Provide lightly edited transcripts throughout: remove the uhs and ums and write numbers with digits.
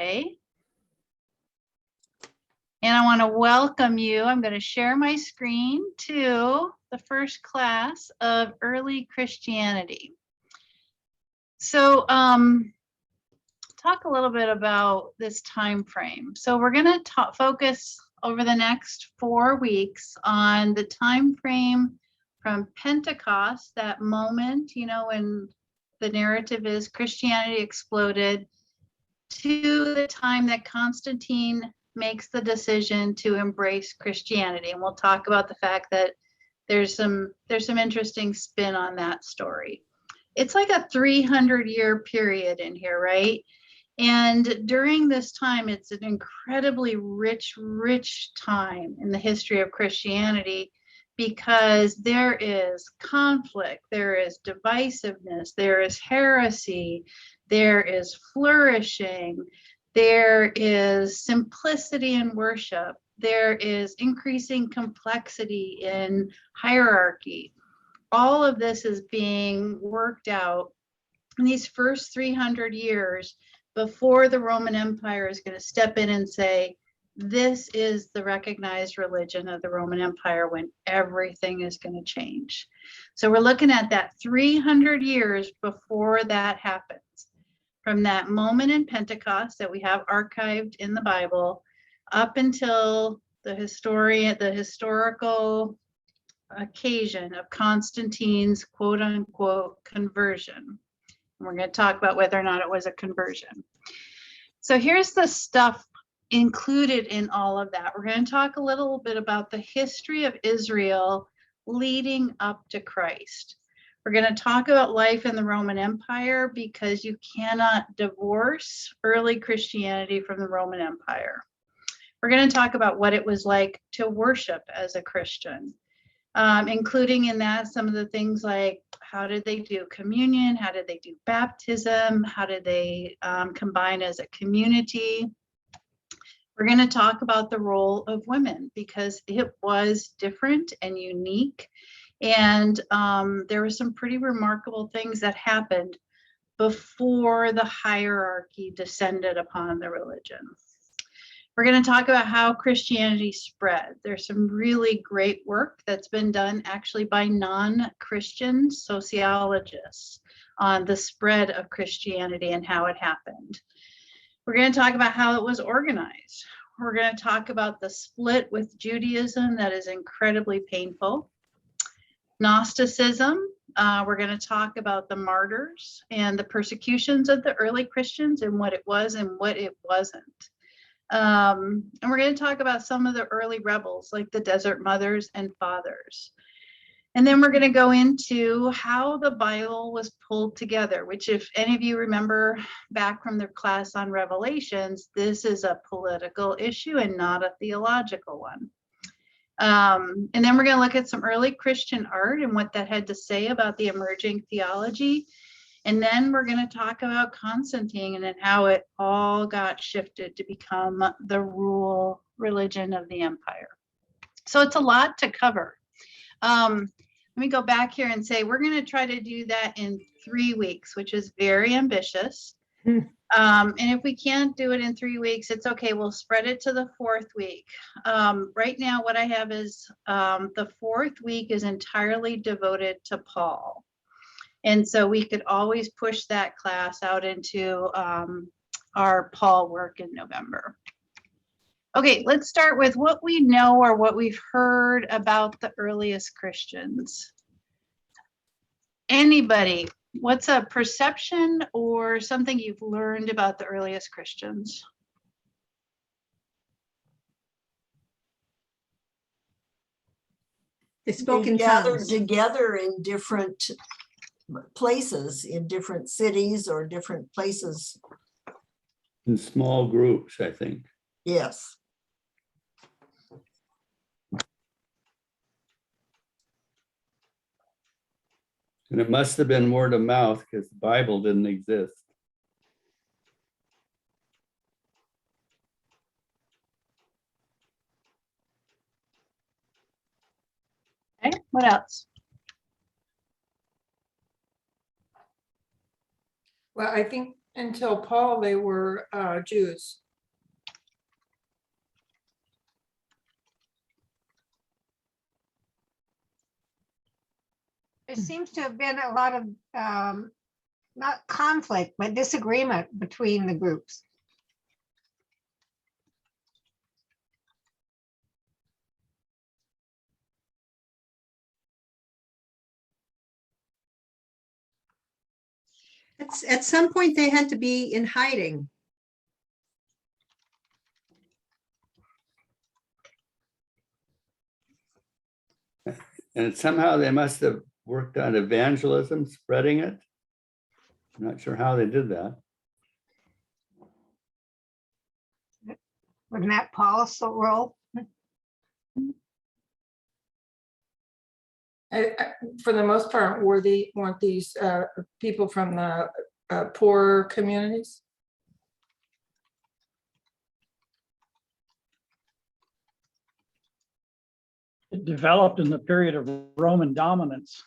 today. And I want to welcome you. I'm going to share my screen to the first class of early Christianity. So talk a little bit about this time frame. So we're going to focus over the next 4 weeks on the time frame from Pentecost, that moment, you know, when the narrative is Christianity exploded, to the time that Constantine makes the decision to embrace Christianity. And we'll talk about the fact that there's some interesting spin on that story. It's like a 300-year period in here, right? And during this time, it's an incredibly rich time in the history of Christianity, because there is conflict, there is divisiveness, there is heresy, there is flourishing, there is simplicity in worship, there is increasing complexity in hierarchy. All of this is being worked out in these first 300 years before the Roman Empire is going to step in and say, this is the recognized religion of the Roman Empire, when everything is going to change. So we're looking at that 300 years before that happens. From that moment in Pentecost that we have archived in the Bible up until the historical occasion of Constantine's quote unquote conversion. And we're going to talk about whether or not it was a conversion. So here's the stuff included in all of that. We're going to talk a little bit about the history of Israel leading up to Christ. We're going to talk about life in the Roman Empire, because you cannot divorce early Christianity from the Roman Empire. We're going to talk about what it was like to worship as a Christian, including in that some of the things like, how did they do communion? How did they do baptism? How did they combine as a community? We're going to talk about the role of women, because it was different and unique. And there were some pretty remarkable things that happened before the hierarchy descended upon the religion. We're going to talk about how Christianity spread. There's some really great work that's been done actually by non-Christian sociologists on the spread of Christianity and how it happened. We're going to talk about how it was organized. We're going to talk about the split with Judaism that is incredibly painful. Gnosticism. We're going to talk about the martyrs and the persecutions of the early Christians and what it was and what it wasn't. And we're going to talk about some of the early rebels, like the Desert Mothers and Fathers. And then we're going to go into how the Bible was pulled together, which, if any of you remember back from the class on Revelations, this is a political issue and not a theological one. And then we're going to look at some early Christian art and what that had to say about the emerging theology. And then we're going to talk about Constantine and how it all got shifted to become the rule religion of the empire. So it's a lot to cover. Let me go back here and say we're going to try to do that in 3 weeks, which is very ambitious. And if we can't do it in 3 weeks, it's okay. We'll spread it to the 4th week. Right now, what I have is the 4th week is entirely devoted to Paul. And so we could always push that class out into our Paul work in November. Okay, let's start with what we know or what we've heard about the earliest Christians. Anybody, what's a perception or something you've learned about the earliest Christians? They spoke in gathered tongues. together in different places, in different cities or different places. In small groups, I think. Yes. And it must have been word of mouth, because the Bible didn't exist. Okay, what else? Well, I think Until Paul, they were Jews. There seems to have been a lot of, not conflict, but disagreement between the groups. At some point, they had to be in hiding. And somehow they must have worked on evangelism, spreading it. I'm not sure how they did that. Wasn't that Paul's role? For the most part, weren't these people from the poor communities? It developed in the period of Roman dominance.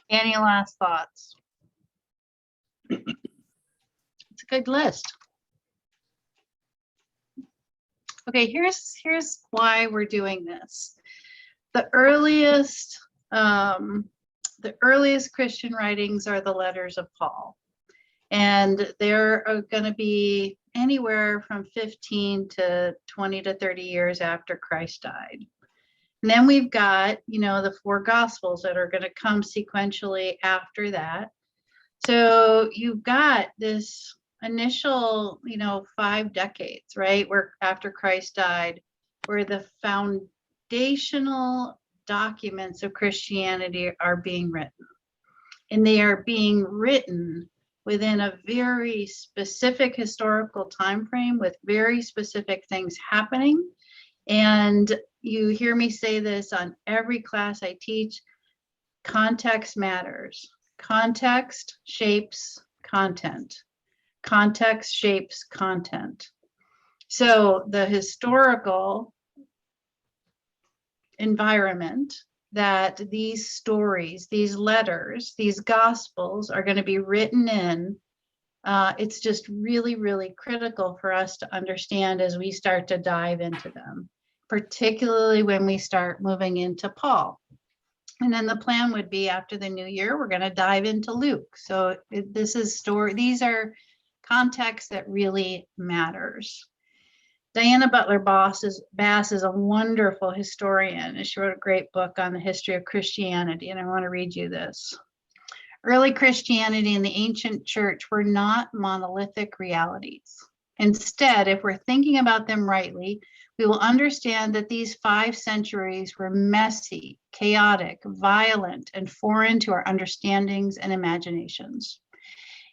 Any last thoughts? It's a good list. Okay, here's why we're doing this. The earliest Christian writings are the letters of Paul, and they're going to be anywhere from 15 to 20 to 30 years after Christ died. And then we've got, the four gospels that are going to come sequentially after that. So you've got this initial, 5 decades, right? Where after Christ died, where the foundational documents of Christianity are being written. And they are being written within a very specific historical time frame with very specific things happening. And you hear me say this on every class I teach: context matters. Context shapes content. Context shapes content. So the historical environment that these stories, these letters, these gospels are going to be written in, it's just really, really critical for us to understand as we start to dive into them, particularly when we start moving into Paul. And then the plan would be after the new year, we're going to dive into Luke. So these are context that really matters. Diana Butler Bass is a wonderful historian, and she wrote a great book on the history of Christianity, and I want to read you this. Early Christianity and the ancient church were not monolithic realities. Instead, if we're thinking about them rightly, we will understand that these 5 centuries were messy, chaotic, violent, and foreign to our understandings and imaginations.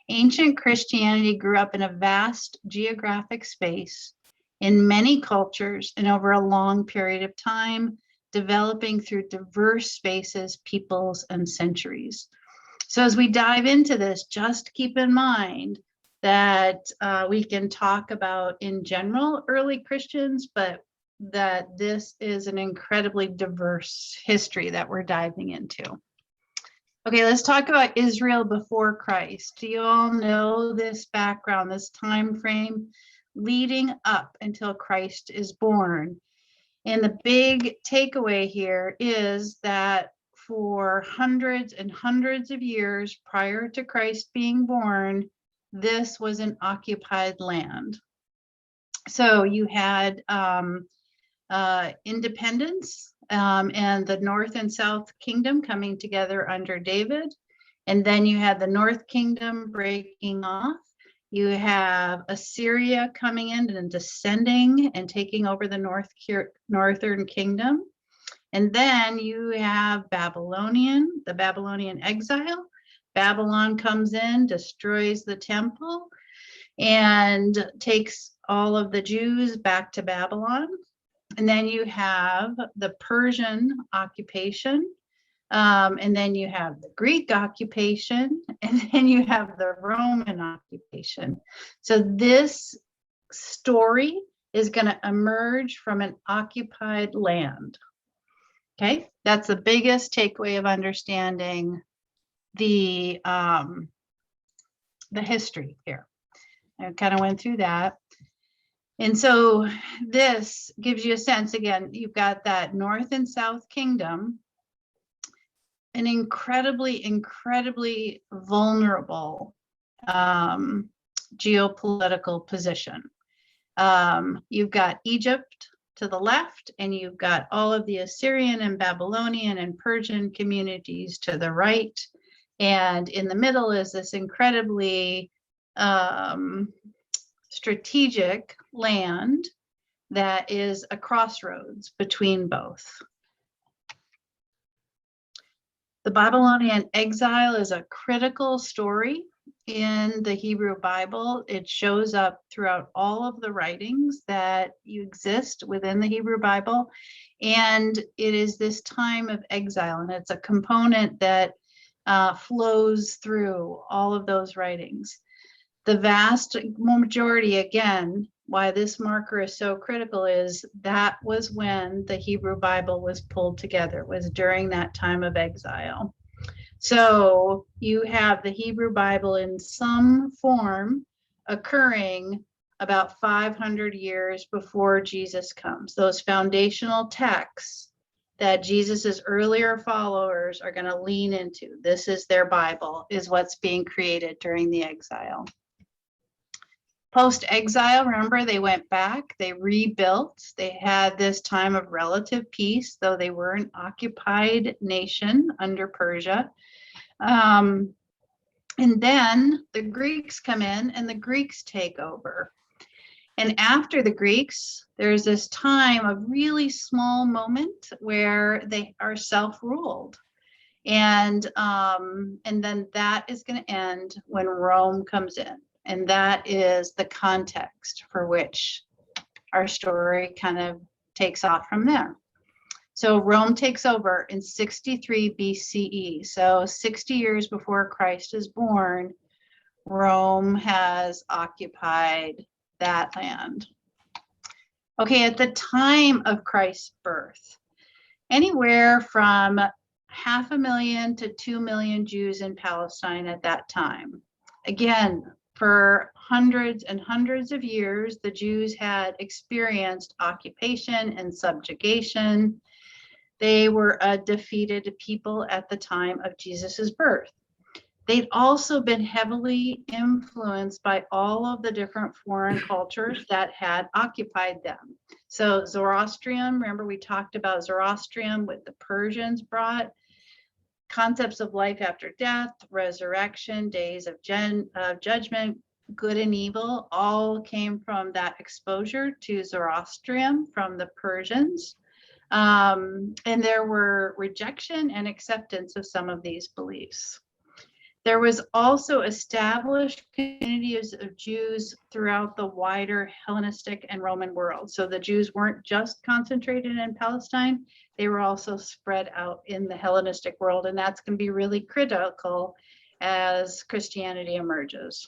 Ancient Christianity grew up in a vast geographic space, in many cultures, and over a long period of time, developing through diverse spaces, peoples, and centuries. So as we dive into this, just keep in mind that we can talk about, in general, early Christians, but that this is an incredibly diverse history that we're diving into. Okay, let's talk about Israel before Christ. Do you all know this background, this time frame leading up until Christ is born? And the big takeaway here is that for hundreds and hundreds of years prior to Christ being born, this was an occupied land. So you had independence and the North and South Kingdom coming together under David. And then you had the North Kingdom breaking off. You have Assyria coming in and descending and taking over the northern kingdom. And then you have the Babylonian exile. Babylon comes in, destroys the temple, and takes all of the Jews back to Babylon. And then you have the Persian occupation, And then you have the Greek occupation, and then you have the Roman occupation. So this story is going to emerge from an occupied land. Okay, that's the biggest takeaway of understanding the history here. I kind of went through that. And so this gives you a sense, again, you've got that North and South Kingdom, an incredibly vulnerable geopolitical position. You've got Egypt to the left, and you've got all of the Assyrian and Babylonian and Persian communities to the right. And in the middle is this incredibly strategic land that is a crossroads between both. The Babylonian exile is a critical story in the Hebrew Bible. It shows up throughout all of the writings that exist within the Hebrew Bible. And it is this time of exile, and it's a component that flows through all of those writings. The vast majority, again, why this marker is so critical is that was when the Hebrew Bible was pulled together, was during that time of exile. So you have the Hebrew Bible in some form occurring about 500 years before Jesus comes. Those foundational texts that Jesus's earlier followers are going to lean into, this is their Bible, is what's being created during the exile. Post-exile, remember, they went back, they rebuilt, they had this time of relative peace, though they were an occupied nation under Persia. And then the Greeks come in and the Greeks take over. And after the Greeks, there's this time, a really small moment where they are self-ruled. And then that is going to end when Rome comes in. And that is the context for which our story kind of takes off from there. So Rome takes over in 63 BCE. So 60 years before Christ is born, Rome has occupied that land. Okay, at the time of Christ's birth, anywhere from 500,000 to 2 million Jews in Palestine at that time. Again, for hundreds and hundreds of years, the Jews had experienced occupation and subjugation. They were a defeated people at the time of Jesus's birth. They'd also been heavily influenced by all of the different foreign cultures that had occupied them. So Zoroastrian, remember we talked about Zoroastrian, what the Persians brought. Concepts of life after death, resurrection, days of judgment, good and evil, all came from that exposure to Zoroastrian from the Persians. And there were rejection and acceptance of some of these beliefs. There was also established communities of Jews throughout the wider Hellenistic and Roman world. So the Jews weren't just concentrated in Palestine, they were also spread out in the Hellenistic world, and that's going to be really critical as Christianity emerges.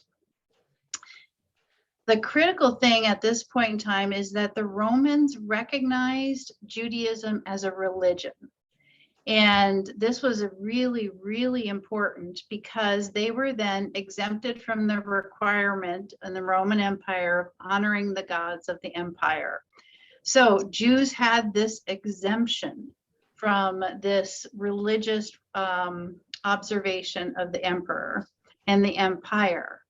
The critical thing at this point in time is that the Romans recognized Judaism as a religion. And this was really, really important because they were then exempted from the requirement in the Roman Empire of honoring the gods of the empire. So Jews had this exemption from this religious observation of the emperor and the empire.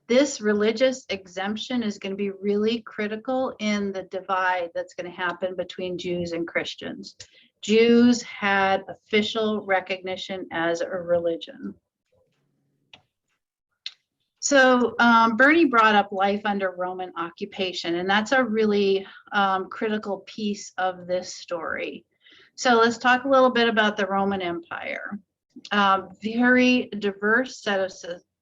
This religious exemption is going to be really critical in the divide that's going to happen between Jews and Christians. Jews had official recognition as a religion. So Bernie brought up life under Roman occupation, and that's a really critical piece of this story. So let's talk a little bit about the Roman Empire. Very diverse set of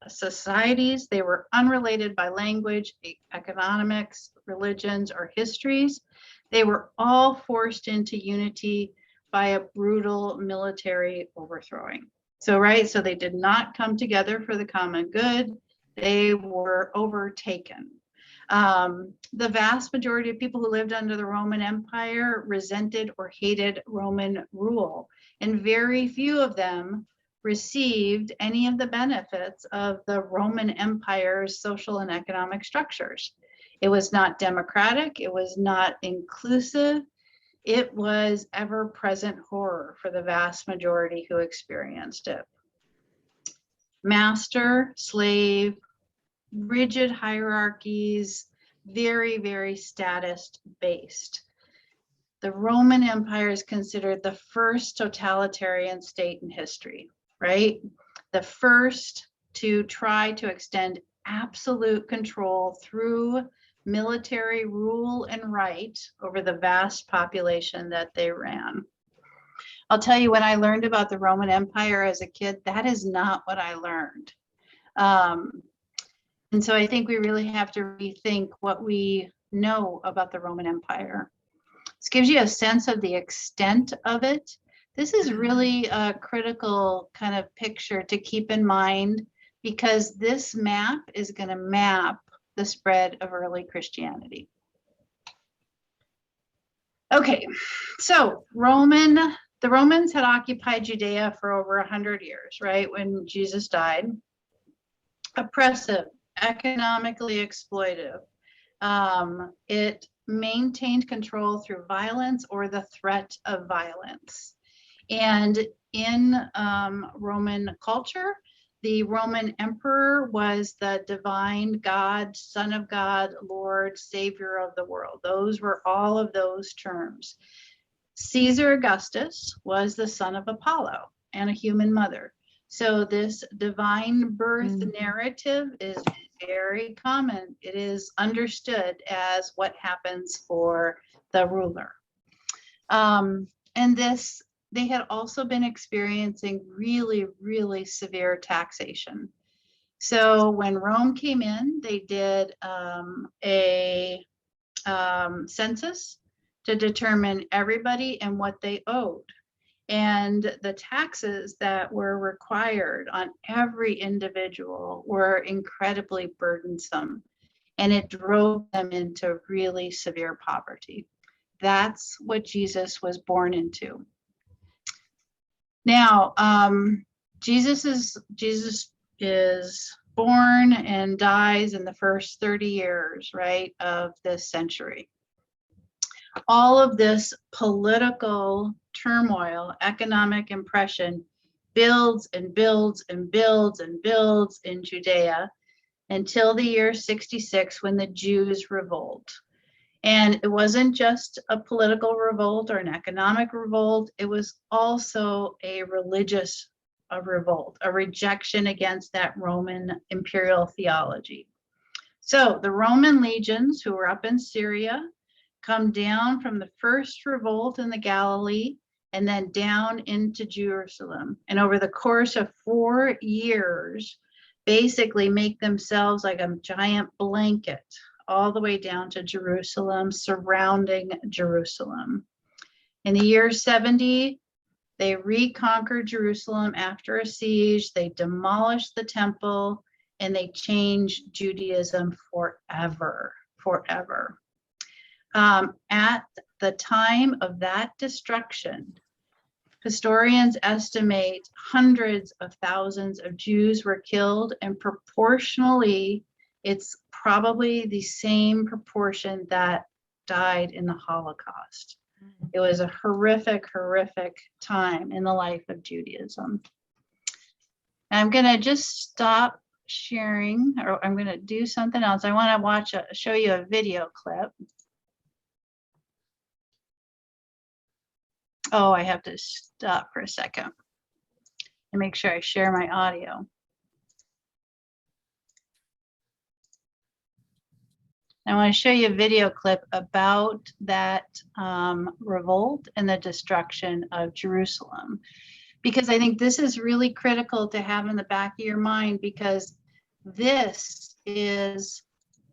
societies. They were unrelated by language, economics, religions, or histories. They were all forced into unity by a brutal military overthrowing. So, right, so they did not come together for the common good. They were overtaken. The vast majority of people who lived under the Roman Empire resented or hated Roman rule, and very few of them received any of the benefits of the Roman Empire's social and economic structures. It was not democratic, it was not inclusive, it was ever-present horror for the vast majority who experienced it. Master, slave, rigid hierarchies, very, very status-based. The Roman Empire is considered the first totalitarian state in history, right? The first to try to extend absolute control through military rule and right over the vast population that they ran. I'll tell you, when I learned about the Roman Empire as a kid, that is not what I learned. And so I think we really have to rethink what we know about the Roman Empire. This gives you a sense of the extent of it. This is really a critical kind of picture to keep in mind, because this map is going to map the spread of early Christianity. Okay, so the Romans had occupied Judea for over 100 years, right, when Jesus died. Oppressive, economically exploitive. It maintained control through violence or the threat of violence. And in Roman culture, the Roman emperor was the divine God, Son of God, Lord, Savior of the world. Those were all of those terms. Caesar Augustus was the son of Apollo and a human mother. So this divine birth narrative is very common. It is understood as what happens for the ruler. And they had also been experiencing really, really severe taxation. So when Rome came in, they did a census to determine everybody and what they owed. And the taxes that were required on every individual were incredibly burdensome, and it drove them into really severe poverty. That's what Jesus was born into. Now, Jesus is born and dies in the first 30 years, right, of this century. All of this political turmoil, economic oppression builds and builds and builds and builds in Judea until the year 66, when the Jews revolt. And it wasn't just a political revolt or an economic revolt, it was also a religious revolt, a rejection against that Roman imperial theology. So the Roman legions who were up in Syria come down from the first revolt in the Galilee and then down into Jerusalem. And over the course of 4 years, basically make themselves like a giant blanket all the way down to Jerusalem, surrounding Jerusalem. In the year 70, they reconquered Jerusalem after a siege. They demolished the temple, and they changed Judaism forever, forever. At the time of that destruction, historians estimate hundreds of thousands of Jews were killed, and proportionally, it's probably the same proportion that died in the Holocaust. It was a horrific, horrific time in the life of Judaism. I'm going to just stop sharing, or I'm going to do something else. I want to show you a video clip. Oh, I have to stop for a second and make sure I share my audio. I want to show you a video clip about that revolt and the destruction of Jerusalem, because I think this is really critical to have in the back of your mind, because this is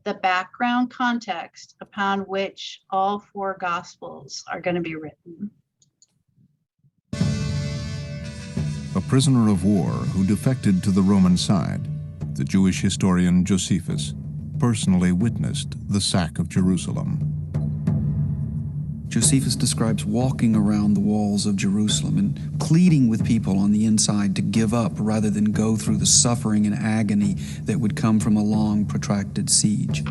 the background context upon which all 4 Gospels are going to be written. prisoner of war who defected to the Roman side, the Jewish historian Josephus personally witnessed the sack of Jerusalem. Josephus describes walking around the walls of Jerusalem and pleading with people on the inside to give up rather than go through the suffering and agony that would come from a long, protracted siege.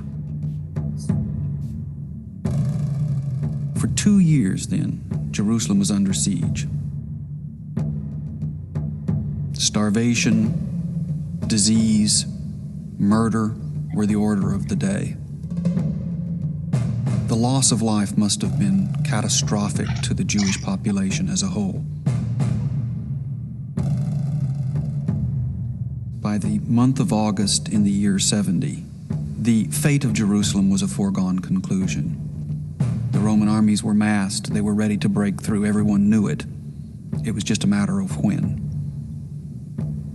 For 2 years, then, Jerusalem was under siege. Starvation, disease, murder were the order of the day. The loss of life must have been catastrophic to the Jewish population as a whole. By the month of August in the year 70, the fate of Jerusalem was a foregone conclusion. The Roman armies were massed. They were ready to break through. Everyone knew it. It was just a matter of when.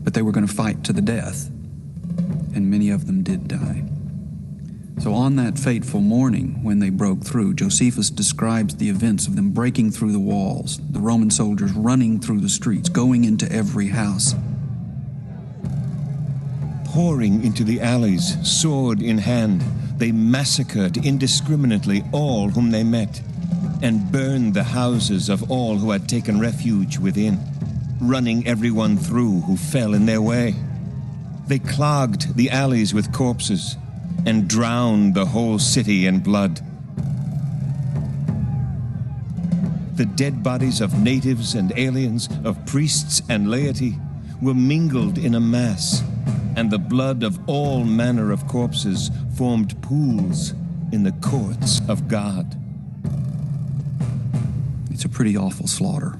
But they were going to fight to the death, and many of them did die. So on that fateful morning when they broke through, Josephus describes the events of them breaking through the walls, the Roman soldiers running through the streets, going into every house. Pouring into the alleys, sword in hand, they massacred indiscriminately all whom they met, and burned the houses of all who had taken refuge within, running everyone through who fell in their way. They clogged the alleys with corpses, and drowned the whole city in blood. The dead bodies of natives and aliens, of priests and laity, were mingled in a mass, and the blood of all manner of corpses formed pools in the courts of God. It's a pretty awful slaughter.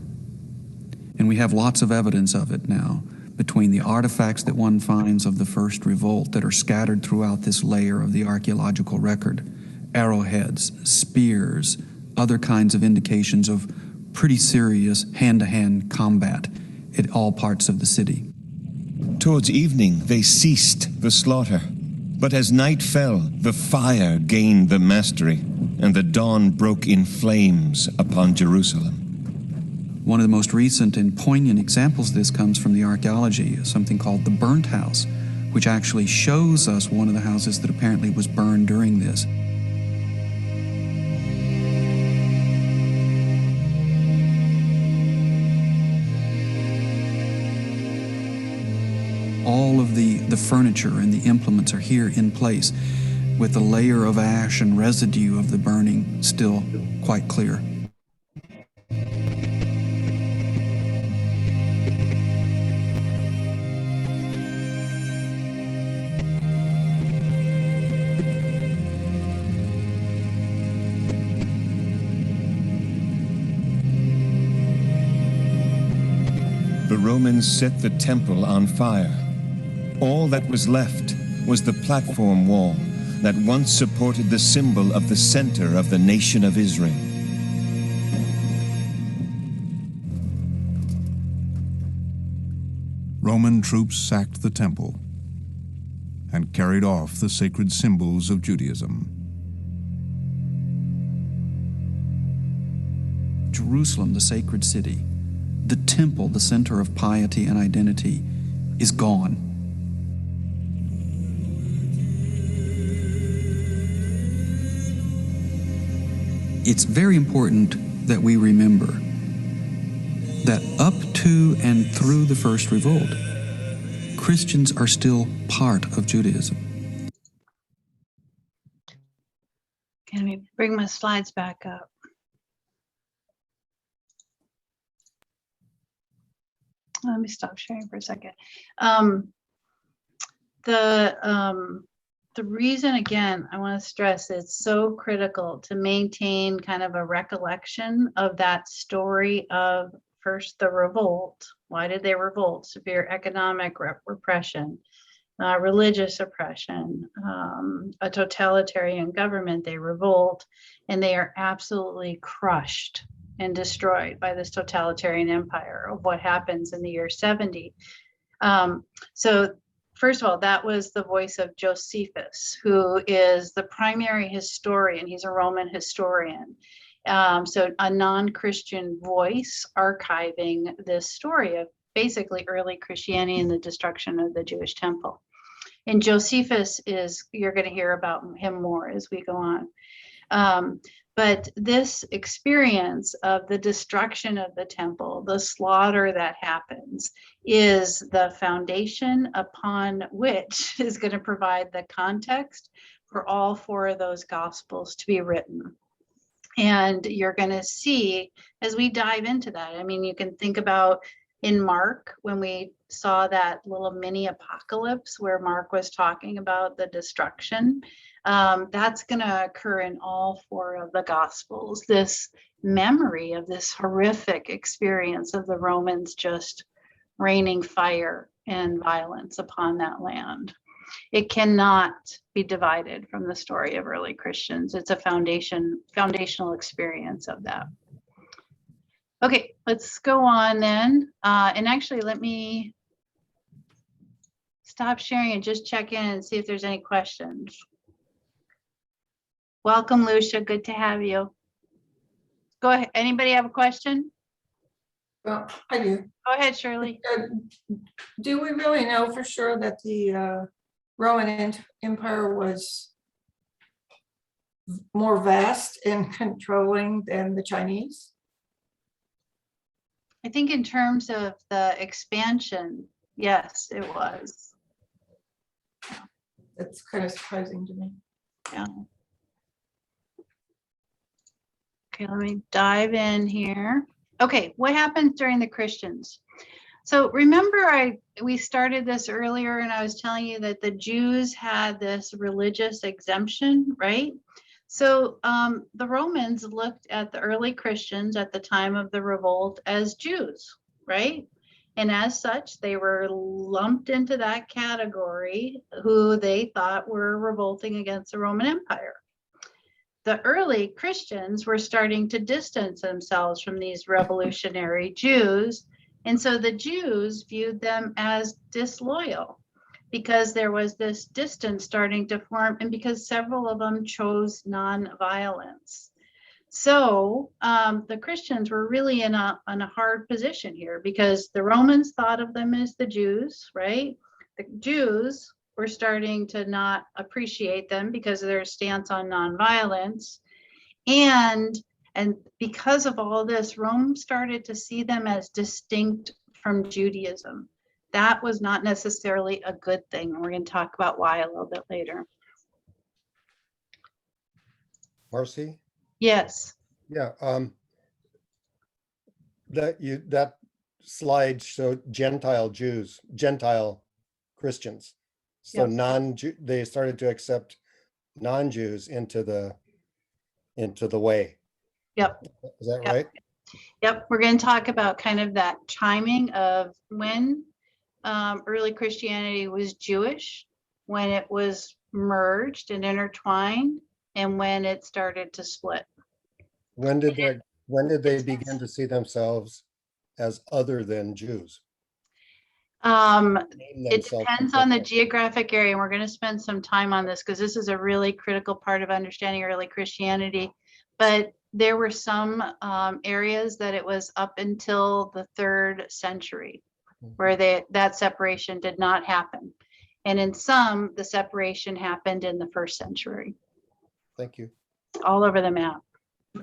And we have lots of evidence of it now, between the artifacts that one finds of the first revolt that are scattered throughout this layer of the archaeological record, arrowheads, spears, other kinds of indications of pretty serious hand-to-hand combat at all parts of the city. Towards evening, they ceased the slaughter. But as night fell, the fire gained the mastery, and the dawn broke in flames upon Jerusalem. One of the most recent and poignant examples of this comes from the archaeology, something called the burnt house, which actually shows us one of the houses that apparently was burned during this. All of the furniture and the implements are here in place, with the layer of ash and residue of the burning still quite clear. The Romans set the temple on fire. All that was left was the platform wall that once supported the symbol of the center of the nation of Israel. Roman troops sacked the temple and carried off the sacred symbols of Judaism. Jerusalem, the sacred city, the temple, the center of piety and identity, is gone. It's very important that we remember that up to and through the first revolt, Christians are still part of Judaism. Can we bring my slides back up? Let me stop sharing for a second. The reason, again, I want to stress it's so critical to maintain kind of a recollection of that story of first the revolt. Why did they revolt? Severe economic repression, religious oppression, a totalitarian government. They revolt, and they are absolutely crushed and destroyed by this totalitarian empire of what happens in the year 70. So first of all, that was the voice of Josephus, who is the primary historian. He's a Roman historian. So a non-Christian voice archiving this story of basically early Christianity and the destruction of the Jewish temple. And Josephus you're going to hear about him more as we go on. But this experience of the destruction of the temple, the slaughter that happens, is the foundation upon which is going to provide the context for all 4 of those gospels to be written. And you're going to see as we dive into that, I mean, you can think about in Mark, when we saw that little mini apocalypse where Mark was talking about the destruction, that's going to occur in all 4 of the gospels. This memory of this horrific experience of the Romans just raining fire and violence upon that land. It cannot be divided from the story of early Christians. It's a foundational experience of that. Okay, let's go on then. And actually, let me stop sharing and just check in and see if there's any questions. Welcome, Lucia. Good to have you. Go ahead. Anybody have a question? Well, I do. Go ahead, Shirley. Do we really know for sure that the Roman Empire was more vast in controlling than the Chinese? I think in terms of the expansion, yes, it was. That's kind of surprising to me. Yeah. Okay, let me dive in here. Okay, what happened during the Christians? So remember we started this earlier and I was telling you that the Jews had this religious exemption, right? So the Romans looked at the early Christians at the time of the revolt as Jews, right? And as such, they were lumped into that category who they thought were revolting against the Roman Empire. The early Christians were starting to distance themselves from these revolutionary Jews. And so the Jews viewed them as disloyal because there was this distance starting to form and because several of them chose nonviolence. So the Christians were really in a hard position here because the Romans thought of them as the Jews, right? The Jews were starting to not appreciate them because of their stance on nonviolence. And because of all this, Rome started to see them as distinct from Judaism. That was not necessarily a good thing. We're going to talk about why a little bit later. Marci? Yes. Yeah. That slide showed Gentile Jews, Gentile Christians. So Yep. they started to accept non-Jews into the way. Yep. Is that Yep. right? Yep. We're going to talk about kind of that timing of when early Christianity was Jewish, when it was merged and intertwined, and when it started to split. When did they begin to see themselves as other than Jews? It depends on the geographic area, and we're going to spend some time on this because this is a really critical part of understanding early Christianity. But there were some areas that it was up until the 3rd century where that separation did not happen. And in some, the separation happened in the 1st century. Thank you. All over the map.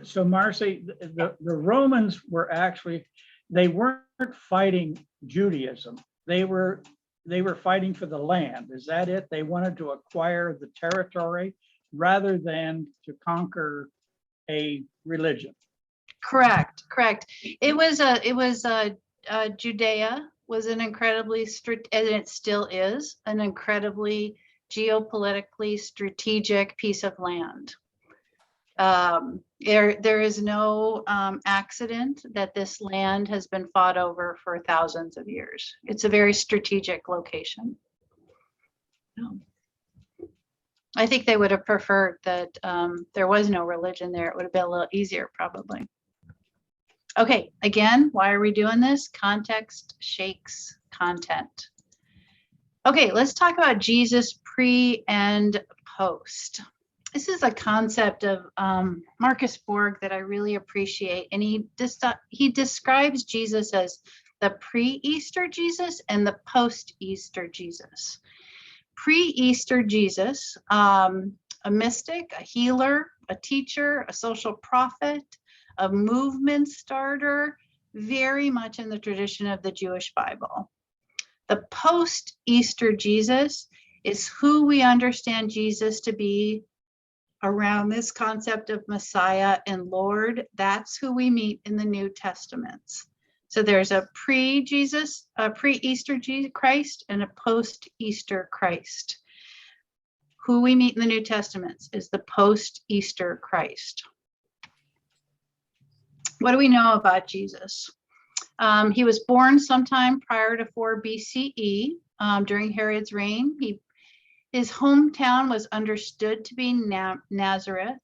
So Marci, the Romans were actually, they weren't fighting Judaism. They were fighting for the land. Is that it? They wanted to acquire the territory rather than to conquer a religion. Correct. It was Judea was an incredibly and it still is an incredibly geopolitically strategic piece of land. There is no accident that this land has been fought over for thousands of years. It's a very strategic location. I think they would have preferred that there was no religion there. It would have been a little easier probably. Okay, again, why are we doing this? Context shakes content. Okay, let's talk about Jesus pre and post. This is a concept of Marcus Borg that I really appreciate. And he describes Jesus as the pre-Easter Jesus and the post-Easter Jesus. Pre-Easter Jesus, a mystic, a healer, a teacher, a social prophet, a movement starter, very much in the tradition of the Jewish Bible. The post-Easter Jesus is who we understand Jesus to be around this concept of Messiah and Lord. That's who we meet in the New Testaments. So there's a pre-Jesus, a pre-Easter Christ and a post-Easter Christ. Who we meet in the New Testaments is the post-Easter Christ. What do we know about Jesus? He was born sometime prior to 4 BCE during Herod's reign. His hometown was understood to be Nazareth.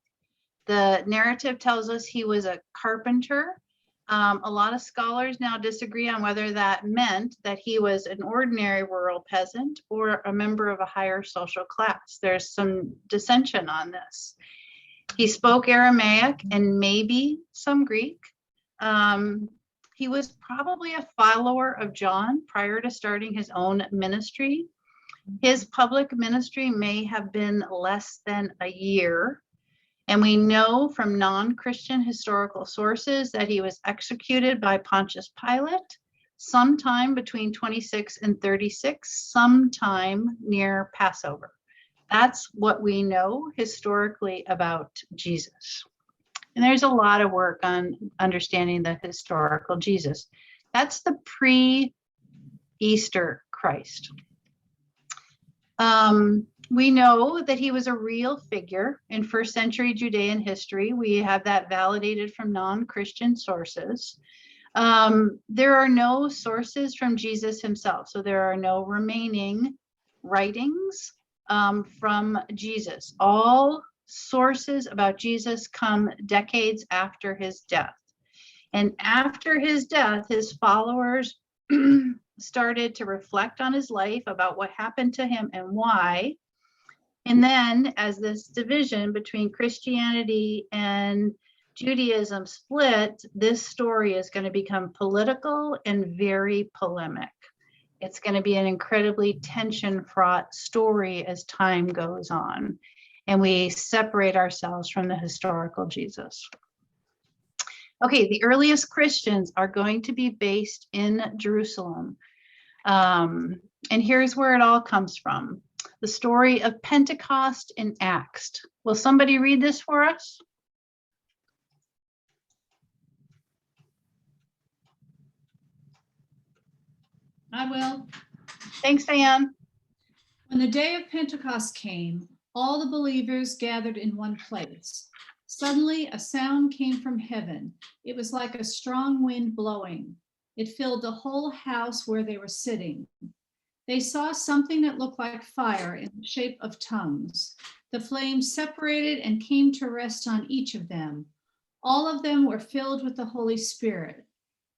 The narrative tells us he was a carpenter. A lot of scholars now disagree on whether that meant that he was an ordinary rural peasant or a member of a higher social class. There's some dissension on this. He spoke Aramaic and maybe some Greek. He was probably a follower of John prior to starting his own ministry. His public ministry may have been less than a year. And we know from non-Christian historical sources that he was executed by Pontius Pilate sometime between 26 and 36, sometime near Passover. That's what we know historically about Jesus. And there's a lot of work on understanding the historical Jesus. That's the pre-Easter Christ. We know that he was a real figure in first century Judean history. We have that validated from non-Christian sources. There are no sources from Jesus himself, so there are no remaining writings from Jesus. All sources about Jesus come decades after his death. And after his death, his followers started to reflect on his life, about what happened to him and why. And then as this division between Christianity and Judaism split, this story is going to become political and very polemic. It's going to be an incredibly tension-fraught story as time goes on, and we separate ourselves from the historical Jesus. Okay, the earliest Christians are going to be based in Jerusalem. And here's where it all comes from. The story of Pentecost in Acts. Will somebody read this for us? I will. Thanks, Diane. When the day of Pentecost came, all the believers gathered in one place. Suddenly, a sound came from heaven. It was like a strong wind blowing. It filled the whole house where they were sitting. They saw something that looked like fire in the shape of tongues. The flames separated and came to rest on each of them. All of them were filled with the Holy Spirit.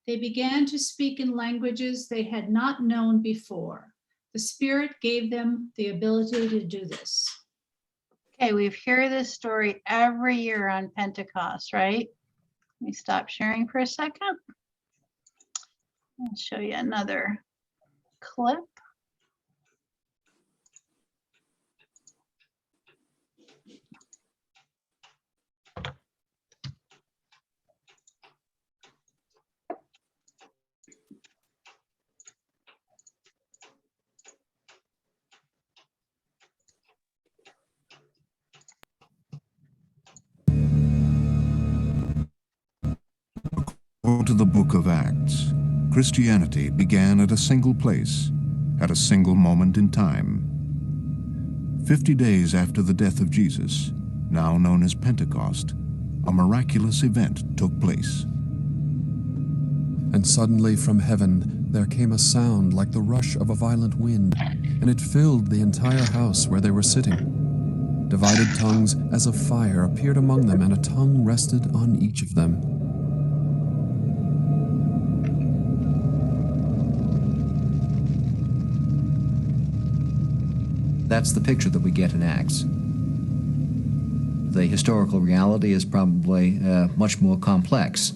They began to speak in languages they had not known before. The Spirit gave them the ability to do this. Okay, we hear this story every year on Pentecost, right? Let me stop sharing for a second. I'll show you another clip. According to the book of Acts, Christianity began at a single place, at a single moment in time. 50 days after the death of Jesus, now known as Pentecost, a miraculous event took place. And suddenly from heaven there came a sound like the rush of a violent wind, and it filled the entire house where they were sitting. Divided tongues as of fire appeared among them, and a tongue rested on each of them. That's the picture that we get in Acts. The historical reality is probably much more complex.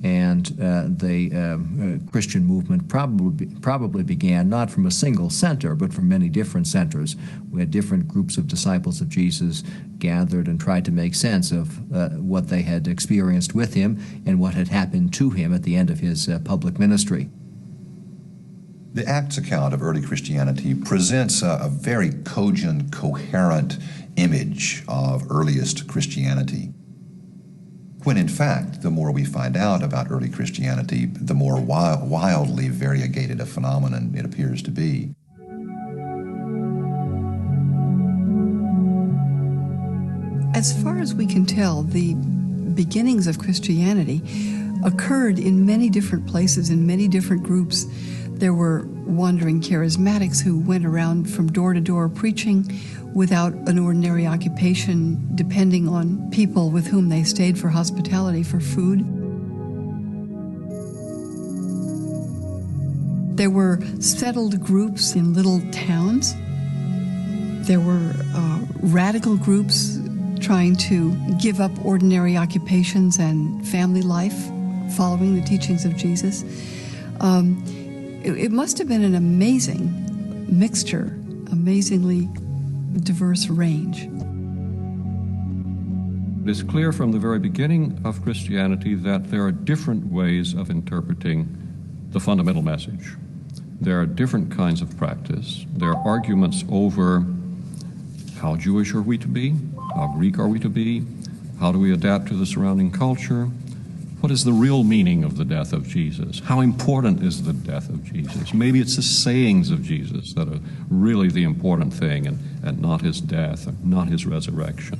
And the Christian movement probably began not from a single center, but from many different centers, where different groups of disciples of Jesus gathered and tried to make sense of what they had experienced with him and what had happened to him at the end of his public ministry. The Acts account of early Christianity presents a very cogent, coherent image of earliest Christianity, when in fact, the more we find out about early Christianity, the more wildly variegated a phenomenon it appears to be. As far as we can tell, the beginnings of Christianity occurred in many different places, in many different groups. There were wandering charismatics who went around from door to door preaching without an ordinary occupation, depending on people with whom they stayed for hospitality, for food. There were settled groups in little towns. There were radical groups trying to give up ordinary occupations and family life, following the teachings of Jesus. It must have been an amazing mixture, amazingly diverse range. It is clear from the very beginning of Christianity that there are different ways of interpreting the fundamental message. There are different kinds of practice. There are arguments over how Jewish are we to be, how Greek are we to be, how do we adapt to the surrounding culture, what is the real meaning of the death of Jesus? How important is the death of Jesus? Maybe it's the sayings of Jesus that are really the important thing, and not his death, and not his resurrection.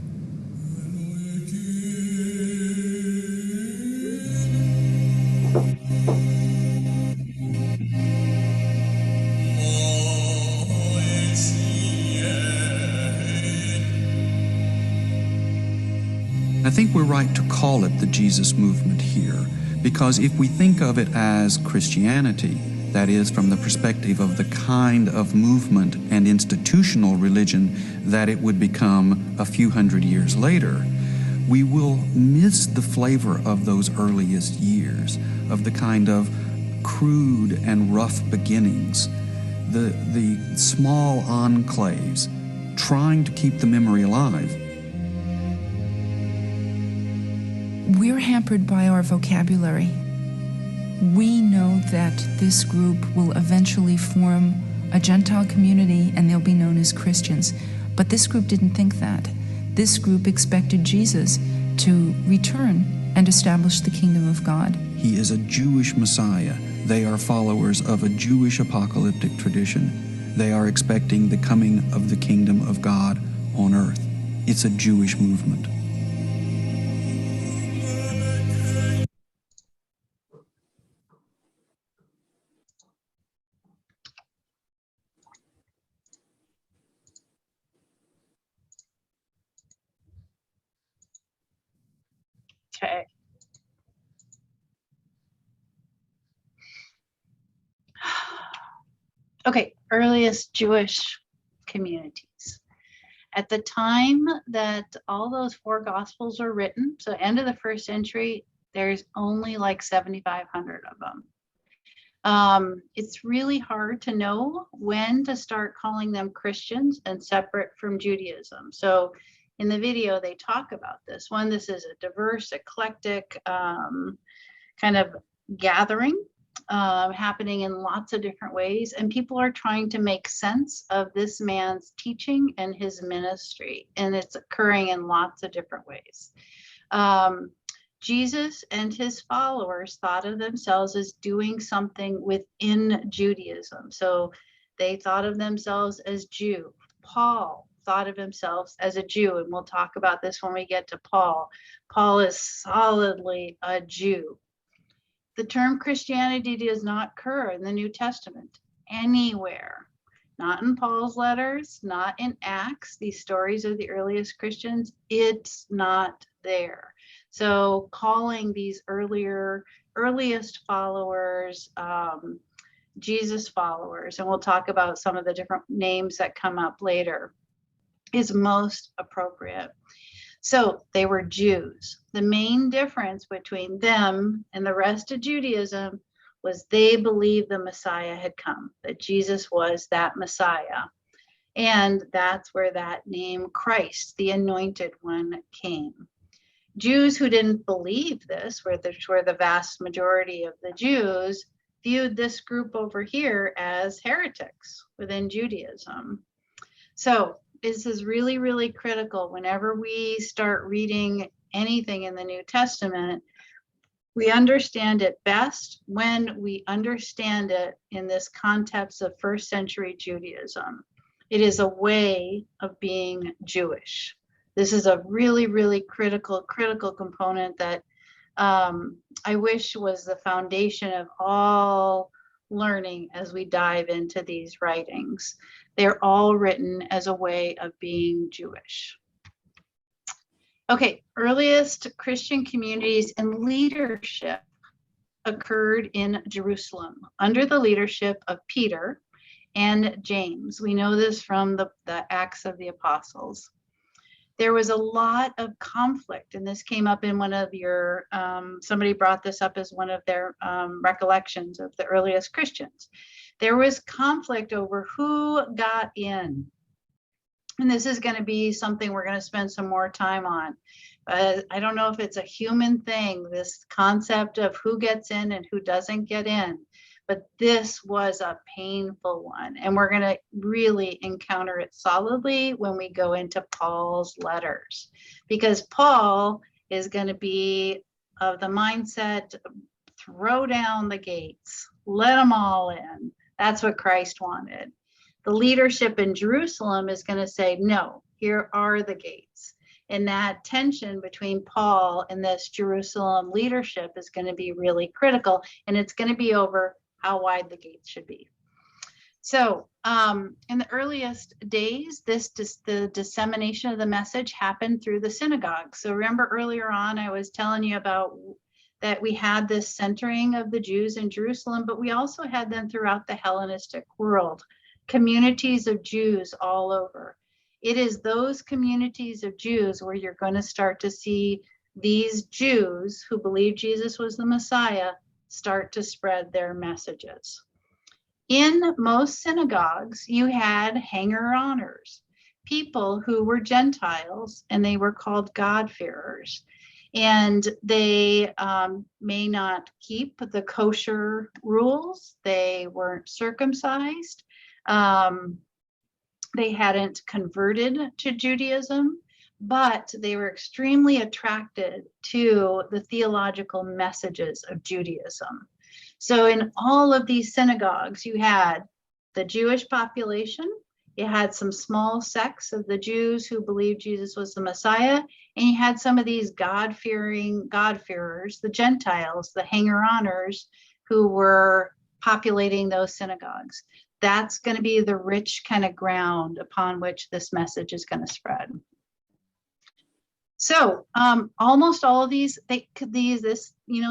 I think we're right to call it the Jesus movement here, because if we think of it as Christianity, that is, from the perspective of the kind of movement and institutional religion that it would become a few hundred years later, we will miss the flavor of those earliest years, of the kind of crude and rough beginnings, the small enclaves, trying to keep the memory alive. We're hampered by our vocabulary. We know that this group will eventually form a Gentile community and they'll be known as Christians. But this group didn't think that. This group expected Jesus to return and establish the kingdom of God. He is a Jewish Messiah. They are followers of a Jewish apocalyptic tradition. They are expecting the coming of the kingdom of God on earth. It's a Jewish movement. Okay. Okay, earliest Jewish communities. At the time that all those four Gospels were written, so end of the first century, there's only like 7,500 of them. It's really hard to know when to start calling them Christians and separate from Judaism. So in the video, they talk about this. One, this is a diverse, eclectic kind of gathering happening in lots of different ways. And people are trying to make sense of this man's teaching and his ministry. And it's occurring in lots of different ways. Jesus and his followers thought of themselves as doing something within Judaism. So they thought of themselves as Jew. Paul thought of himself as a Jew, and we'll talk about this when we get to Paul. Paul is solidly a Jew. The term Christianity does not occur in the New Testament anywhere. Not in Paul's letters, not in Acts, these stories of the earliest Christians, it's not there. So calling these earliest followers, Jesus followers, and we'll talk about some of the different names that come up later, is most appropriate. So they were Jews. The main difference between them and the rest of Judaism was they believed the Messiah had come, that Jesus was that Messiah. And that's where that name Christ, the Anointed One, came. Jews who didn't believe this, which were the vast majority of the Jews, viewed this group over here as heretics within Judaism. So this is really, really critical whenever we start reading anything in the New Testament. We understand it best when we understand it in this context of first century Judaism. It is a way of being Jewish. This is a really, really critical component that I wish was the foundation of all learning as we dive into these writings. They're all written as a way of being Jewish. Okay, earliest Christian communities and leadership occurred in Jerusalem under the leadership of Peter and James. We know this from the Acts of the Apostles. There was a lot of conflict, and this came up in one of your, somebody brought this up as one of their recollections of the earliest Christians. There was conflict over who got in. And this is going to be something we're going to spend some more time on. I don't know if it's a human thing, this concept of who gets in and who doesn't get in, but this was a painful one. And we're going to really encounter it solidly when we go into Paul's letters, because Paul is going to be of the mindset, throw down the gates, let them all in. That's what Christ wanted. The leadership in Jerusalem is going to say, no, here are the gates. And that tension between Paul and this Jerusalem leadership is going to be really critical. And it's going to be over how wide the gates should be. So in the earliest days, the dissemination of the message happened through the synagogue. So remember earlier on, I was telling you about that we had this centering of the Jews in Jerusalem, but we also had them throughout the Hellenistic world. Communities of Jews all over. It is those communities of Jews where you're going to start to see these Jews who believe Jesus was the Messiah start to spread their messages. In most synagogues, you had hanger-oners, people who were Gentiles, and they were called God-fearers. And they may not keep the kosher rules. They weren't circumcised. They hadn't converted to Judaism, but they were extremely attracted to the theological messages of Judaism. So in all of these synagogues, you had the Jewish population, you had some small sects of the Jews who believed Jesus was the Messiah, and you had some of these God-fearers, the Gentiles, the hanger-oners, who were populating those synagogues. That's going to be the rich kind of ground upon which this message is going to spread. So almost all of this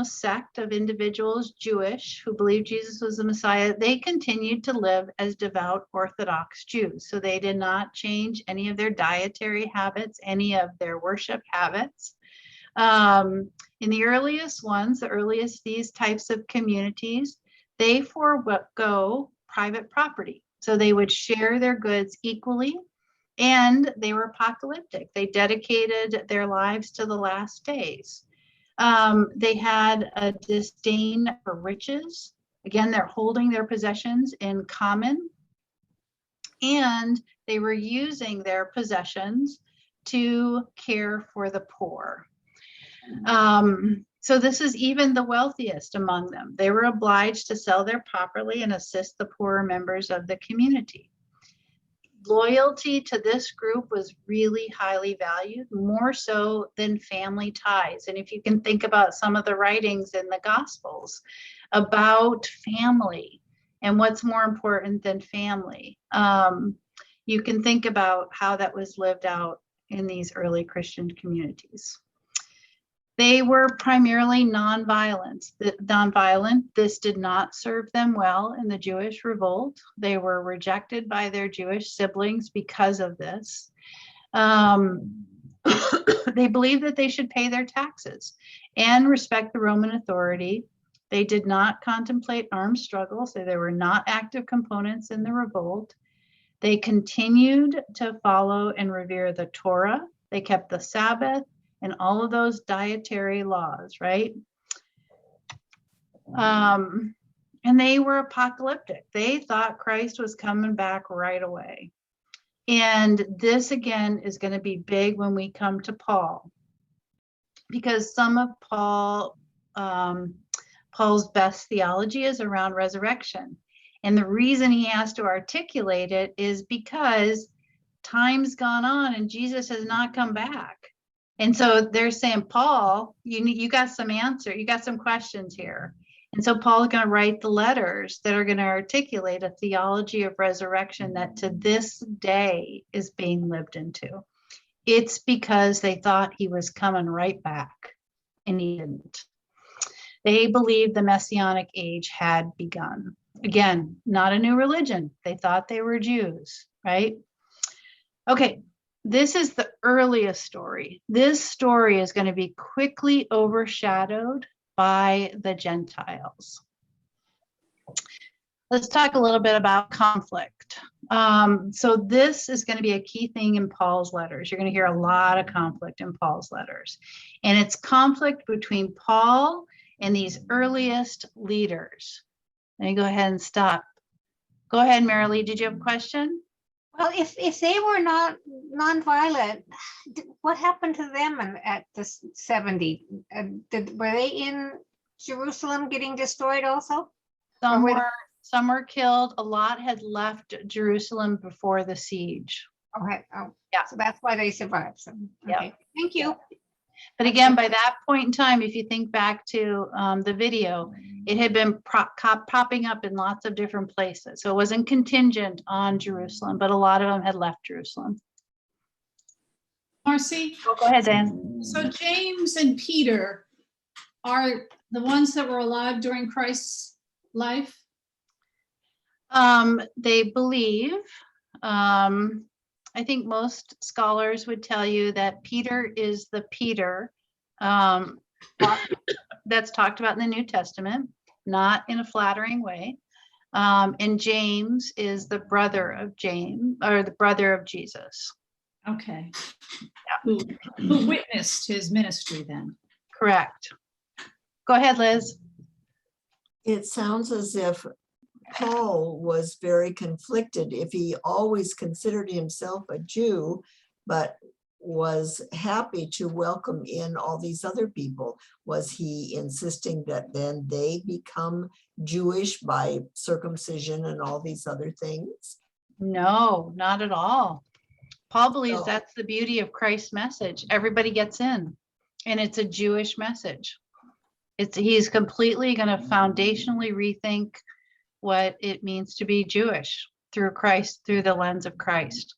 sect of individuals, Jewish, who believed Jesus was the Messiah, they continued to live as devout Orthodox Jews. So they did not change any of their dietary habits, any of their worship habits. In the earliest ones, these types of communities, they forego private property. So they would share their goods equally. And they were apocalyptic. They dedicated their lives to the last days. They had a disdain for riches. Again, they're holding their possessions in common. And they were using their possessions to care for the poor. So this is even the wealthiest among them. They were obliged to sell their property and assist the poorer members of the community. Loyalty to this group was really highly valued, more so than family ties. And if you can think about some of the writings in the Gospels about family and what's more important than family, you can think about how that was lived out in these early Christian communities. They were primarily nonviolent. This did not serve them well in the Jewish revolt. They were rejected by their Jewish siblings because of this. They believed that they should pay their taxes and respect the Roman authority. They did not contemplate armed struggles, so they were not active components in the revolt. They continued to follow and revere the Torah. They kept the Sabbath and all of those dietary laws, right? And they were apocalyptic. They thought Christ was coming back right away. And this again is going to be big when we come to Paul, because some of Paul's best theology is around resurrection. And the reason he has to articulate it is because time's gone on and Jesus has not come back. And so they're saying, Paul, you got some answer, you got some questions here. And so Paul's going to write the letters that are going to articulate a theology of resurrection that to this day is being lived into. It's because they thought he was coming right back, and he didn't. They believed the Messianic age had begun. Again, not a new religion. They thought they were Jews, right? Okay, this is the earliest story. This story is going to be quickly overshadowed by the Gentiles. Let's talk a little bit about conflict. So this is going to be a key thing in Paul's letters. You're going to hear a lot of conflict in Paul's letters. And it's conflict between Paul and these earliest leaders. Let me go ahead and stop. Go ahead, Marilee. Did you have a question? Well, if they were not nonviolent, what happened to them at the 70? Were they in Jerusalem getting destroyed also? Some were killed. A lot had left Jerusalem before the siege. Okay. Oh, yeah. So that's why they survived. So, okay. Yeah. Thank you. But again, by that point in time, if you think back to the video, it had been popping up in lots of different places. So it wasn't contingent on Jerusalem, but a lot of them had left Jerusalem. Marci? Oh, go ahead, Dan. So James and Peter are the ones that were alive during Christ's life? They believe, I think most scholars would tell you that Peter is the Peter that's talked about in the New Testament, not in a flattering way. And James is the brother of James, or the brother of Jesus. Okay. Yeah. Who witnessed his ministry then? Correct. Go ahead, Liz. It sounds as if Paul was very conflicted if he always considered himself a Jew, but was happy to welcome in all these other people. Was he insisting that then they become Jewish by circumcision and all these other things? No, not at all. Paul believes that's the beauty of Christ's message. Everybody gets in, and it's a Jewish message. He's completely going to foundationally rethink what it means to be Jewish through Christ, through the lens of Christ.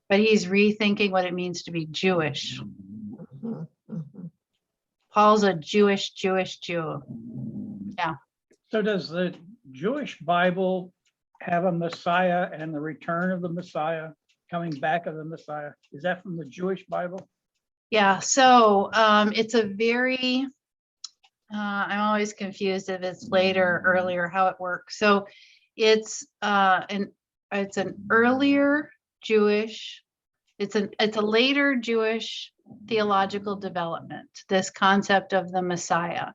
But he's rethinking what it means to be Jewish. Paul's a Jewish Jew. Yeah. So does the Jewish Bible have a Messiah and the return of the Messiah, coming back of the Messiah? Is that from the Jewish Bible? Yeah, so it's a very, I'm always confused if it's later or earlier, how it works. So it's an earlier Jewish, it's a later Jewish theological development, this concept of the Messiah.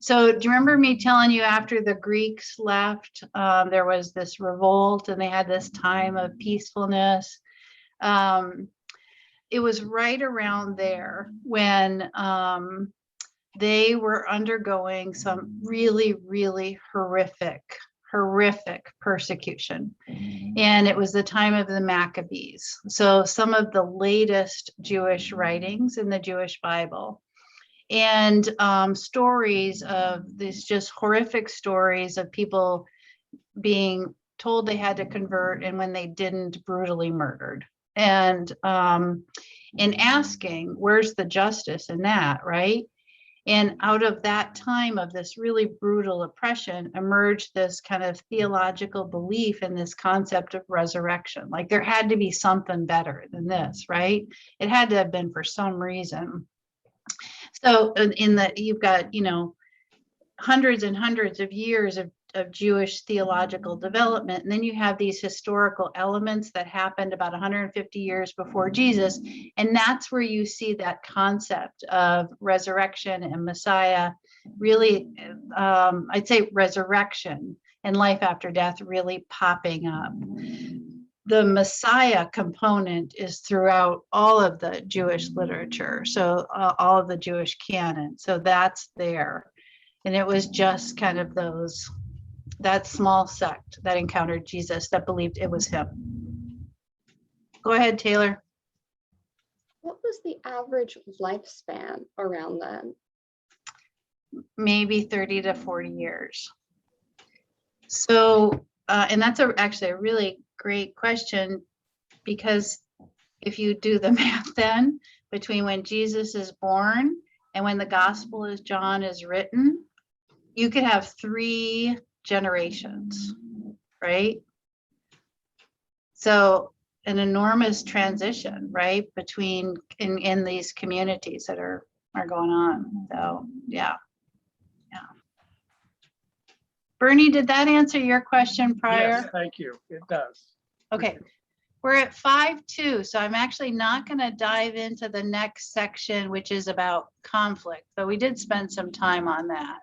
So do you remember me telling you after the Greeks left, there was this revolt and they had this time of peacefulness? It was right around there when they were undergoing some really, really horrific persecution. And it was the time of the Maccabees. So some of the latest Jewish writings in the Jewish Bible, and stories of these just horrific stories of people being told they had to convert, and when they didn't, brutally murdered. And in asking, where's the justice in that, right? And out of that time of this really brutal oppression emerged this kind of theological belief in this concept of resurrection. Like there had to be something better than this, right? It had to have been for some reason. So you've got, hundreds and hundreds of years of Jewish theological development. And then you have these historical elements that happened about 150 years before Jesus. And that's where you see that concept of resurrection and Messiah really, I'd say resurrection and life after death really popping up. The Messiah component is throughout all of the Jewish literature. So all of the Jewish canon. So that's there. And it was just kind of that small sect that encountered Jesus that believed it was him. Go ahead, Taylor. What was the average lifespan around then? Maybe 30 to 40 years. So, and that's actually a really great question, because if you do the math then between when Jesus is born and when the Gospel of John is written, you could have 3 generations, right? So an enormous transition, right, between in these communities that are going on. So yeah. Bernie, did that answer your question prior? Yes, thank you. It does. Okay, we're at 5.2, so I'm actually not going to dive into the next section, which is about conflict, though we did spend some time on that.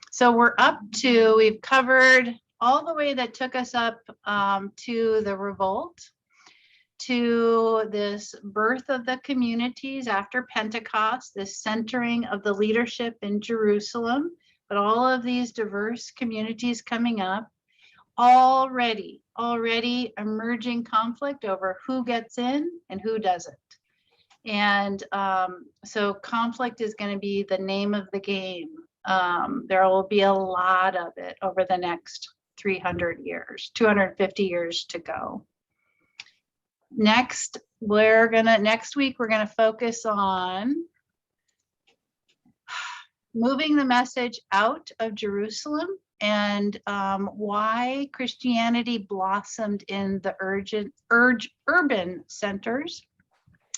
So we're up to, we've covered all the way that took us up to the revolt, to this birth of the communities after Pentecost, this centering of the leadership in Jerusalem, but all of these diverse communities coming up, already emerging conflict over who gets in and who doesn't. And so conflict is going to be the name of the game. There will be a lot of it over the next 300 years, 250 years to go. Next week, we're gonna focus on moving the message out of Jerusalem and why Christianity blossomed in the urban centers.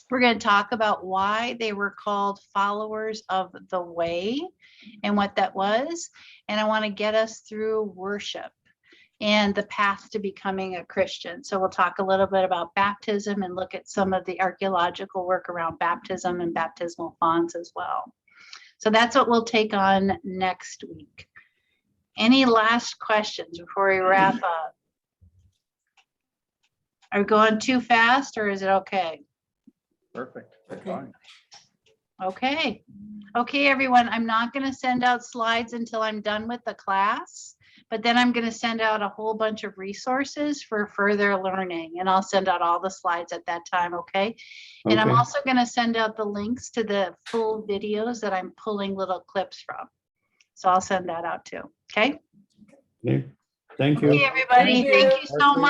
We're going to talk about why they were called followers of the way and what that was. And I want to get us through worship and the path to becoming a Christian. So we'll talk a little bit about baptism and look at some of the archaeological work around baptism and baptismal fonts as well. So that's what we'll take on next week. Any last questions before we wrap up? Are we going too fast or is it okay? Perfect. Okay. Okay, everyone, I'm not going to send out slides until I'm done with the class, but then I'm going to send out a whole bunch of resources for further learning, and I'll send out all the slides at that time, okay? And I'm also going to send out the links to the full videos that I'm pulling little clips from. So I'll send that out too, okay? Okay. Thank you. Okay, everybody, thank you so much.